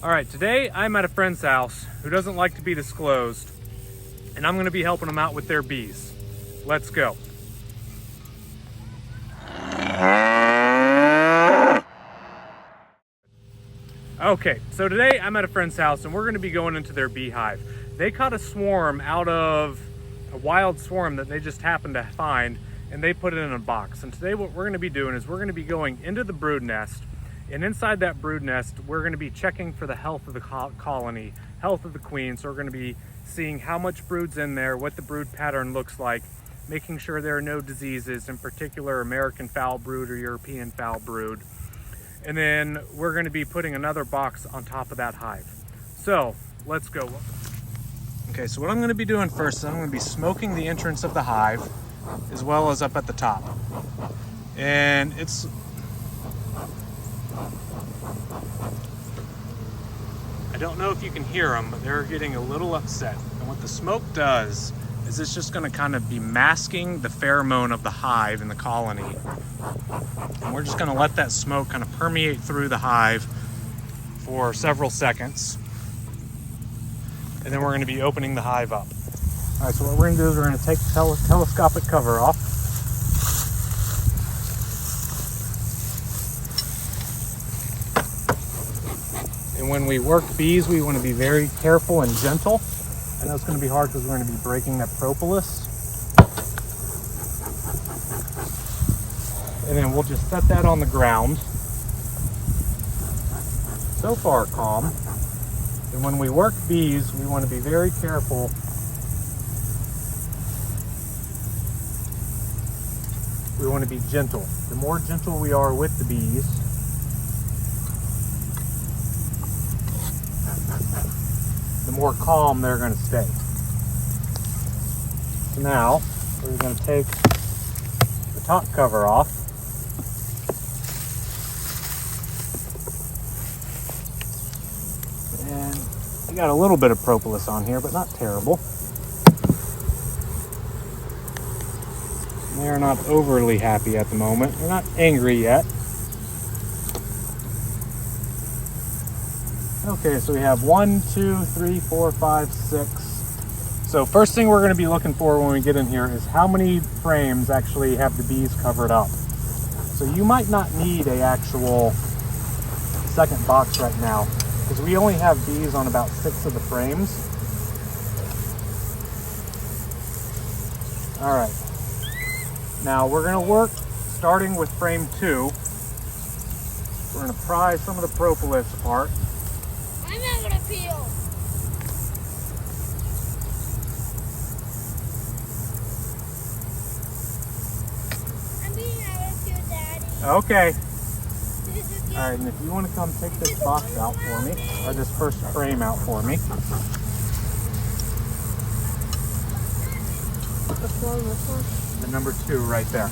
All right, today I'm at a friend's house who doesn't like to be disclosed, and I'm gonna be helping them out with their bees. Let's go. Okay, so today I'm at a friend's house and we're gonna be going into their beehive. They caught a swarm out of a wild swarm that they just happened to find, and they put it in a box. And today what we're gonna be doing is we're gonna be going into the brood nest, and inside that brood nest, we're gonna be checking for the health of the colony, health of the queen. So we're gonna be seeing how much brood's in there, what the brood pattern looks like, making sure there are no diseases, in particular American foul brood or European foul brood. And then we're gonna be putting another box on top of that hive. So let's go. Okay, so what I'm gonna be doing first is I'm gonna be smoking the entrance of the hive as well as up at the top. And I don't know if you can hear them, but they're getting a little upset. And what the smoke does is it's just gonna kind of be masking the pheromone of the hive in the colony. And we're just gonna let that smoke kind of permeate through the hive for several seconds. And then we're gonna be opening the hive up. All right, so what we're gonna do is we're gonna take the telescopic cover off. And when we work bees, we want to be very careful and gentle. I know it's going to be hard because we're going to be breaking that propolis. And then we'll just set that on the ground. So far, calm. And when we work bees, we want to be very careful. We want to be gentle. The more gentle we are with the bees, the more calm they're going to stay. So now we're going to take the top cover off. And we got a little bit of propolis on here, but not terrible. They're not overly happy at the moment. They're not angry yet. Okay, so we have 1, 2, 3, 4, 5, 6. So first thing we're going to be looking for when we get in here is how many frames actually have the bees covered up. So you might not need an actual second box right now, because we only have bees on about 6 of the frames. All right. Now we're going to work starting with frame 2. We're going to pry some of the propolis apart. I'm not gonna peel. I'm being honest with you, Daddy. Okay. All right, and if you want to come take this box out for me, or this first frame out for me. Which one? The number 2 right there.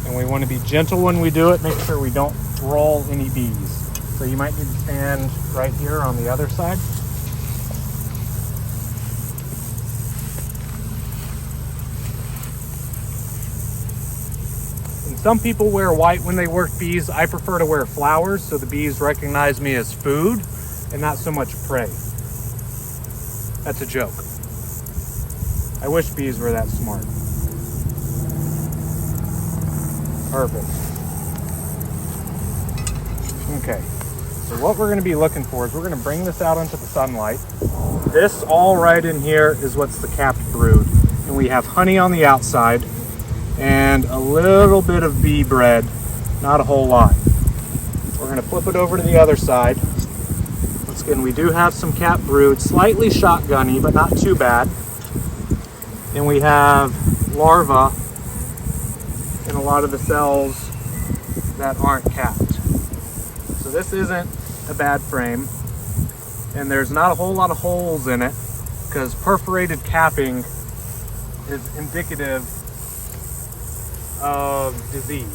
And we want to be gentle when we do it. Make sure we don't roll any bees. So you might need to stand right here on the other side. And some people wear white when they work bees. I prefer to wear flowers so the bees recognize me as food and not so much prey. That's a joke. I wish bees were that smart. Perfect. Okay, so what we're going to be looking for is we're going to bring this out into the sunlight. This all right in here is what's the capped brood. And we have honey on the outside and a little bit of bee bread, not a whole lot. We're going to flip it over to the other side. Once again, we do have some capped brood, slightly shotgunny, but not too bad. And we have larvae in a lot of the cells that aren't capped. So this isn't a bad frame, and there's not a whole lot of holes in it because perforated capping is indicative of disease.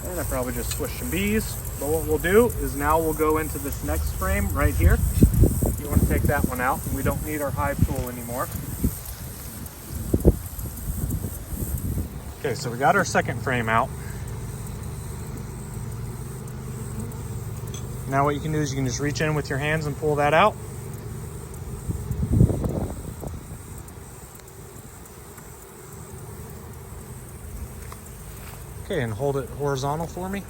And I probably just switched some bees, but what we'll do is now we'll go into this next frame right here. You want to take that one out, and we don't need our hive tool anymore. Okay, so we got our second frame out. Now what you can do is you can just reach in with your hands and pull that out. Okay, and hold it horizontal for me.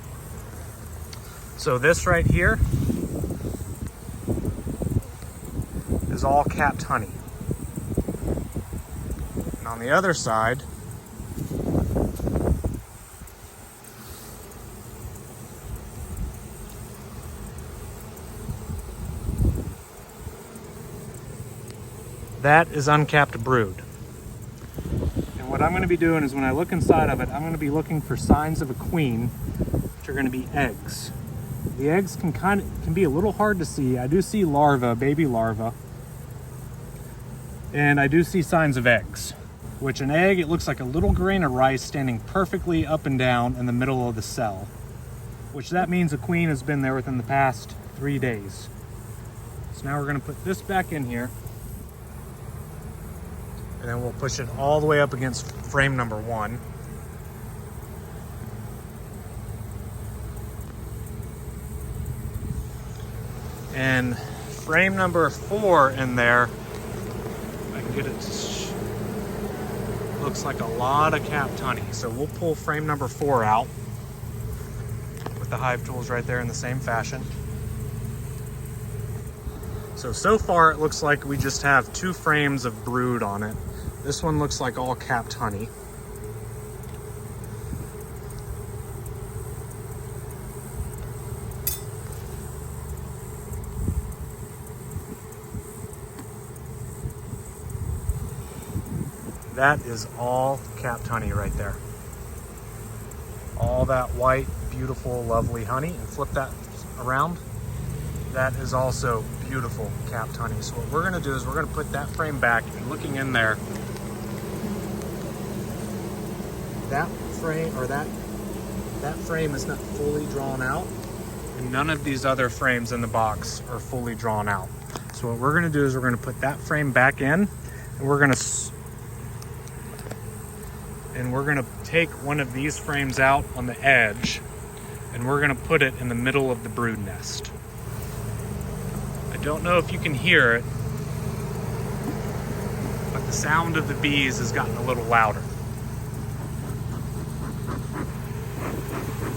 So this right here is all capped honey. And on the other side, that is uncapped brood. And what I'm going to be doing is when I look inside of it, I'm going to be looking for signs of a queen, which are going to be eggs. The eggs can be a little hard to see. I do see larvae, baby larvae, and I do see signs of eggs. Which an egg, it looks like a little grain of rice standing perfectly up and down in the middle of the cell, which that means a queen has been there within the past 3 days. So now we're going to put this back in here. And then we'll push it all the way up against frame number 1. And frame number 4 in there, if I can get it to looks like a lot of capped honey. So we'll pull frame number 4 out with the hive tools right there in the same fashion. So far it looks like we just have 2 frames of brood on it. This one looks like all capped honey. That is all capped honey right there. All that white, beautiful, lovely honey. And flip that around. That is also beautiful capped honey. So what we're gonna do is we're gonna put that frame back, and looking in there, that frame is not fully drawn out, and none of these other frames in the box are fully drawn out. So what we're gonna do is we're gonna put that frame back in, and we're gonna take one of these frames out on the edge, and we're gonna put it in the middle of the brood nest. I don't know if you can hear it, but the sound of the bees has gotten a little louder.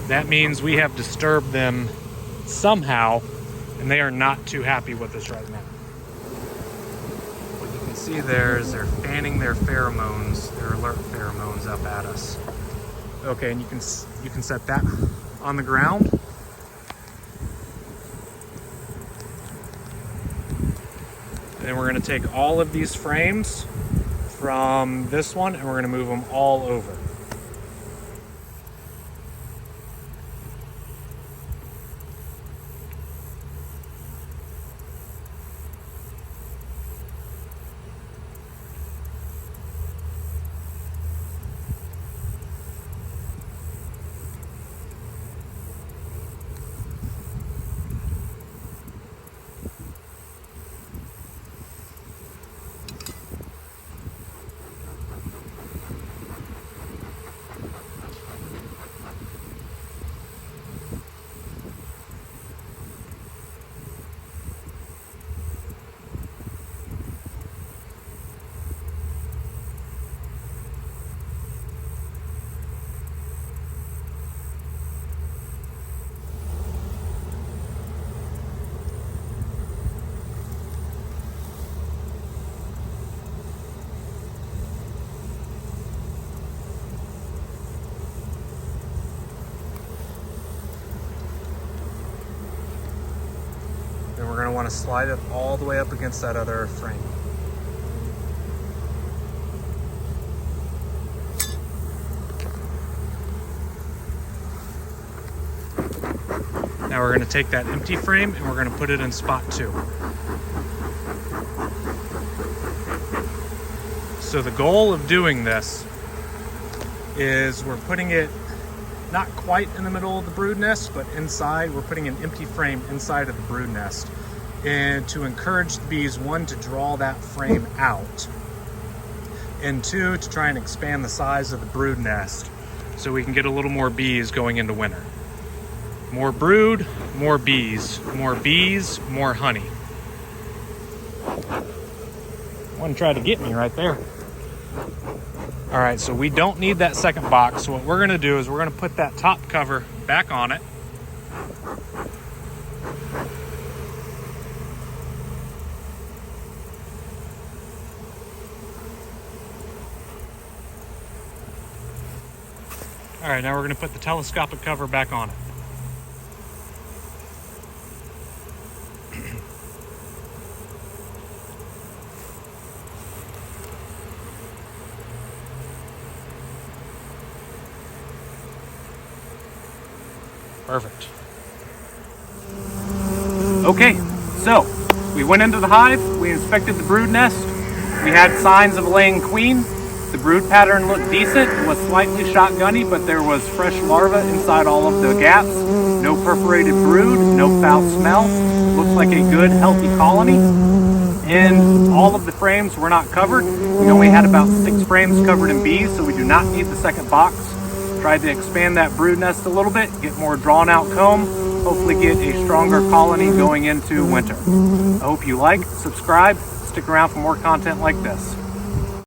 That means we have disturbed them somehow, and they are not too happy with us right now. What you can see there is they're fanning their pheromones, their alert pheromones up at us. Okay, and you can set that on the ground. And then we're going to take all of these frames from this one, and we're going to move them all over. Then we're going to want to slide it all the way up against that other frame. Now we're going to take that empty frame and we're going to put it in spot 2. So the goal of doing this is we're putting it not quite in the middle of the brood nest, but inside. We're putting an empty frame inside of the brood nest, and to encourage the bees, 1, to draw that frame out, and 2, to try and expand the size of the brood nest so we can get a little more bees going into winter. More brood, more bees, more honey. One tried to get me right there. All right, so we don't need that second box. So what we're gonna do is we're gonna put that top cover back on it. All right, now we're gonna put the telescopic cover back on it. Perfect. Okay, so we went into the hive, we inspected the brood nest, we had signs of a laying queen. The brood pattern looked decent, it was slightly shotgunny, but there was fresh larvae inside all of the gaps. No perforated brood, no foul smell. Looks like a good, healthy colony. And all of the frames were not covered. We only had about 6 frames covered in bees, so we do not need the second box. Tried to expand that brood nest a little bit, get more drawn out comb, hopefully get a stronger colony going into winter. I hope you like, subscribe, stick around for more content like this.